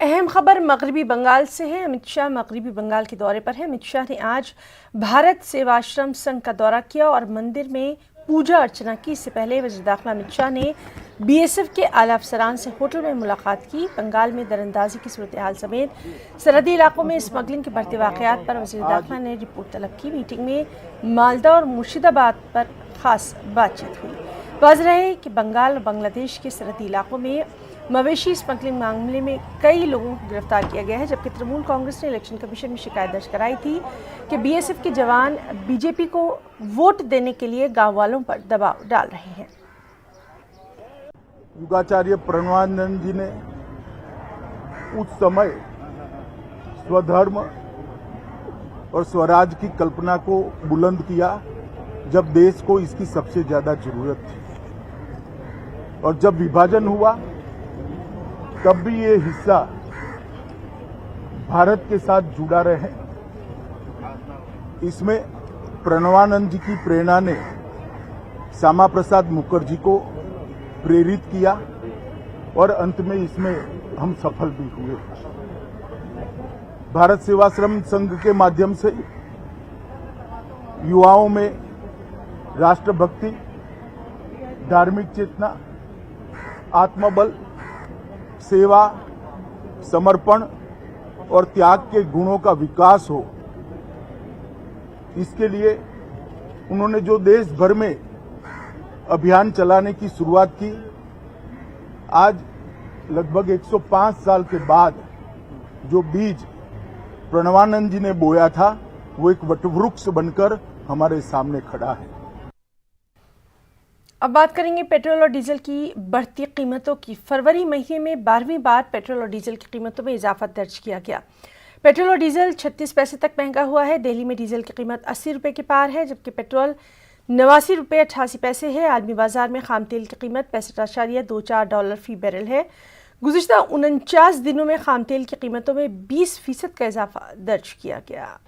अहम खबर मगरबी बंगाल से है। अमित शाह मगरबी बंगाल के दौरे पर हैं। अमित शाह ने आज भारत सेवाश्रम संघ का दौरा किया और मंदिर में पूजा अर्चना की। इससे पहले वज़ीर दाखिला अमित शाह ने बीएसएफ के आला अफसरान से होटल में मुलाकात की। बंगाल में दरअंदाजी की सूरत हाल समेत सरहदी इलाकों में स्मगलिंग के बढ़ते वाक़यात पर वज़ीर दाखिला ने रिपोर्ट तलब की। मीटिंग में मालदा और मुर्शिदाबाद पर खास बातचीत हुई। वाज़ेह है कि बंगाल और बांग्लादेश के सरहदी इलाकों में मवेशी स्मगलिंग मामले में कई लोगों को गिरफ्तार किया गया है, जबकि तृणमूल कांग्रेस ने इलेक्शन कमीशन में शिकायत दर्ज कराई थी कि बीएसएफ के जवान बीजेपी को वोट देने के लिए गांव वालों पर दबाव डाल रहे हैं। युगाचार्य प्रणवानंद जी ने उस समय स्वधर्म और स्वराज की कल्पना को बुलंद किया जब देश को इसकी सबसे ज्यादा जरूरत थी, और जब विभाजन हुआ तब भी ये हिस्सा भारत के साथ जुड़ा रहे। इसमें प्रणवानंद जी की प्रेरणा ने श्यामा प्रसाद मुखर्जी को प्रेरित किया और अंत में इसमें हम सफल भी हुए। भारत सेवाश्रम संघ के माध्यम से युवाओं में राष्ट्रभक्ति, धार्मिक चेतना, आत्मबल, सेवा, समर्पण और त्याग के गुणों का विकास हो, इसके लिए उन्होंने जो देश भर में अभियान चलाने की शुरुआत की, आज लगभग 105 साल के बाद जो बीज प्रणवानंद जी ने बोया था वो एक वटवृक्ष बनकर हमारे सामने खड़ा है। अब बात करेंगे पेट्रोल और डीजल की बढ़ती कीमतों की। फरवरी महीने में 12वीं बार पेट्रोल और डीजल की कीमतों में इजाफा दर्ज किया गया। पेट्रोल और डीजल 36 पैसे तक महंगा हुआ है। दिल्ली में डीजल की कीमत 80 रुपये के पार है, जबकि पेट्रोल 89 रुपये 88 पैसे है। आलमी बाजार में खाम तेल की कीमत $65.24 फी बैरल है। गुज़िश्ता 49 दिनों में खाम तेल की कीमतों में 20% का इजाफा दर्ज किया गया।